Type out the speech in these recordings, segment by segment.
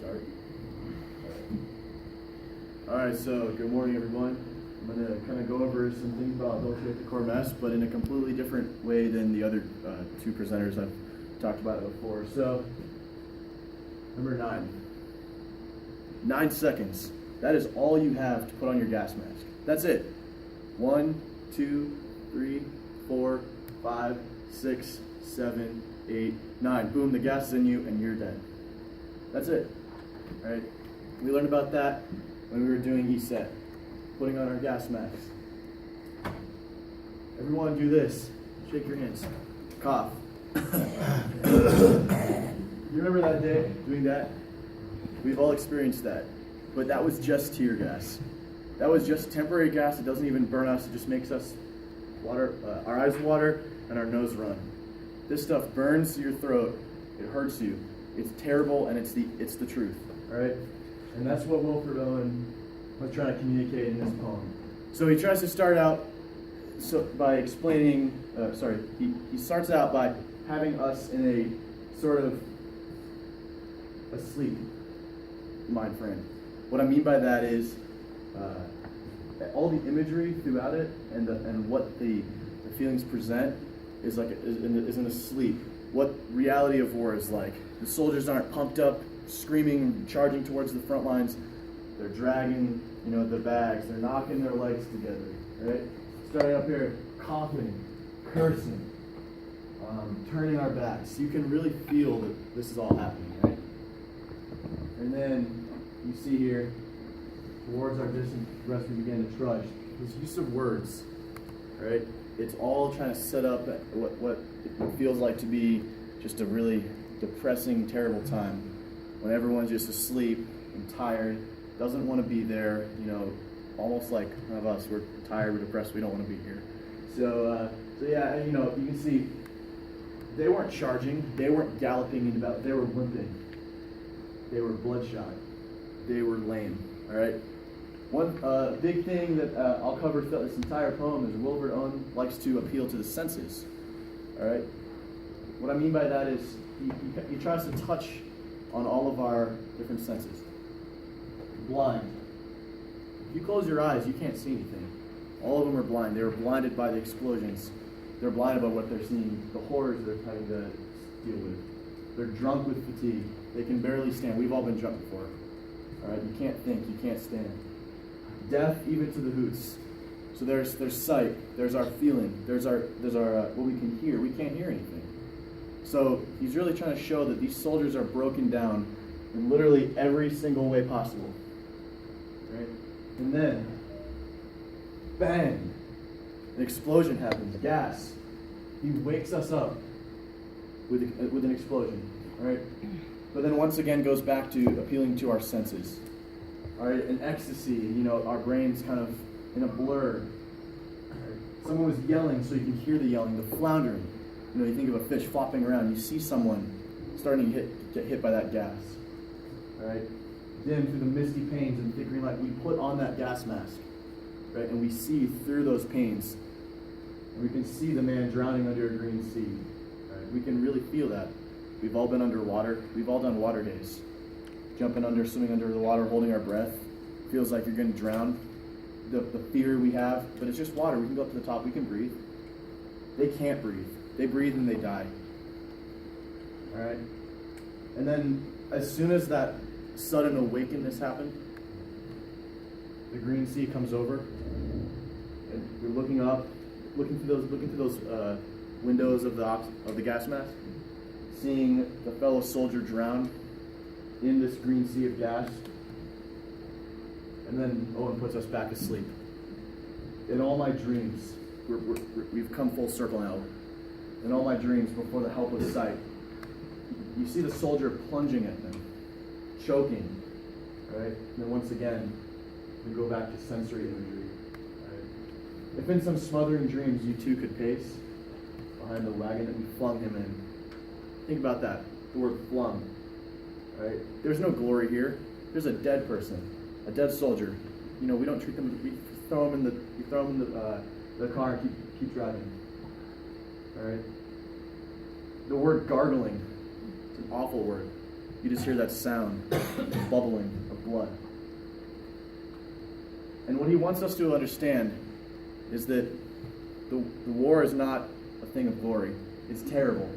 start. Alright, so good morning everyone. I'm going to kind of go over some things about adultery at the core mess, but in a completely different way than the other two presenters I've talked about it before. So, number 9. 9 seconds. That is all you have to put on your gas mask. That's it. 1, 2, 3, 4, 5, 6, 7, 8, 9. Boom, the gas is in you and you're dead. That's it. Alright? We learned about that when we were doing ESET, putting on our gas masks. Everyone do this. Shake your hands. Cough. You remember that day doing that? We've all experienced that. But that was just tear gas. That was just temporary gas. It doesn't even burn us. It just makes us water, our eyes water and our nose run. This stuff burns your throat. It hurts you. It's terrible, and it's the truth. All right? And that's what Wilfred Owen was trying to communicate in this poem. So he tries to start out by explaining, he starts out by having us in a sort of asleep mind frame. What I mean by that is all the imagery throughout it and what the feelings present is in a sleep. What reality of war is like. The soldiers aren't pumped up, screaming, charging towards the front lines. They're dragging, the bags. They're knocking their legs together, right? Starting up here, coughing, cursing, turning our backs. You can really feel that this is all happening, right? And then you see here, towards our distant rest, we begin to trudge. This use of words, right? It's all trying to set up what it feels like to be just a really depressing, terrible time when everyone's just asleep and tired, doesn't want to be there, almost like one of us. We're tired, we're depressed, we don't want to be here. So yeah, you can see they weren't charging, they weren't galloping in battle, they were limping, they were bloodshot, they were lame. All right. One big thing that I'll cover throughout this entire poem is Wilfred Owen likes to appeal to the senses. All right. What I mean by that is he tries to touch on all of our different senses. Blind. If you close your eyes, you can't see anything. All of them are blind. They were blinded by the explosions. They're blinded by what they're seeing, the horrors they're having to deal with. They're drunk with fatigue. They can barely stand. We've all been drunk before. All right. You can't think. You can't stand. Deaf even to the hoots. So there's sight, there's our feeling, there's our what we can hear. We can't hear anything. So he's really trying to show that these soldiers are broken down in literally every single way possible. Right? And then, bang, an explosion happens, gas. He wakes us up with an explosion. All right? But then once again goes back to appealing to our senses. All right, an ecstasy, our brains kind of in a blur. Right. Someone was yelling so you can hear the yelling, the floundering. You think of a fish flopping around, you see someone starting to get hit by that gas. All right, dim through the misty panes and thick green light, we put on that gas mask, right, and we see through those panes. And we can see the man drowning under a green sea. Right. We can really feel that. We've all been underwater. We've all done water days. Jumping under, swimming under the water, holding our breath. Feels like you're going to drown. The fear we have, but it's just water. We can go up to the top. We can breathe. They can't breathe. They breathe and they die. All right? And then as soon as that sudden awakeness happened, the green sea comes over. And we're looking up, looking through those windows of the gas mask, seeing the fellow soldier drown in this green sea of gas. And then Owen puts us back asleep. In all my dreams, we've come full circle now. In all my dreams, before the helpless sight, you see the soldier plunging at them, choking, right? And then once again, we go back to sensory imagery. Right? If in some smothering dreams you too could pace behind the wagon that we flung him in, think about that, the word flung. Right? There's no glory here. There's a dead person, a dead soldier. We don't treat them. We throw them in the car and keep driving. All right. The word gargling, it's an awful word. you just hear that sound, bubbling of blood. And what he wants us to understand is that the war is not a thing of glory. It's terrible.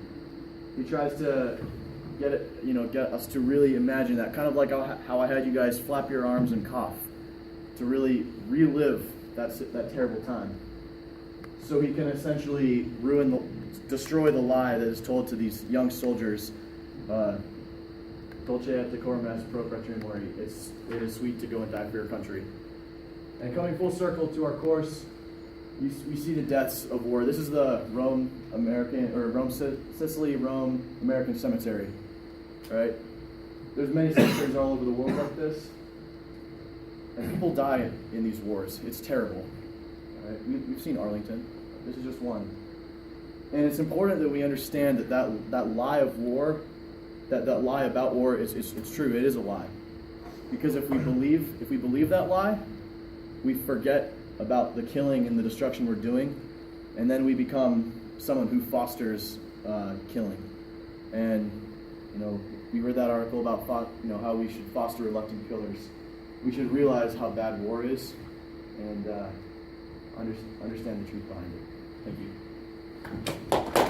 He tries to get us to really imagine that, kind of like how I had you guys flap your arms and cough, to really relive that terrible time. So he can essentially destroy the lie that is told to these young soldiers, Dulce et decorum est pro fratrem mori. It is sweet to go and die for your country. And coming full circle to our course, we see the deaths of war. This is the Sicily Rome American Cemetery, right? There's many cemeteries all over the world like this, and people die in these wars. It's terrible. Right? We've seen Arlington. This is just one. And it's important that we understand that lie of war, that lie about war it's true. It is a lie. Because if we believe that lie, we forget about the killing and the destruction we're doing, and then we become someone who fosters killing. And we read that article about how we should foster reluctant killers. We should realize how bad war is, and understand the truth behind it. Thank you.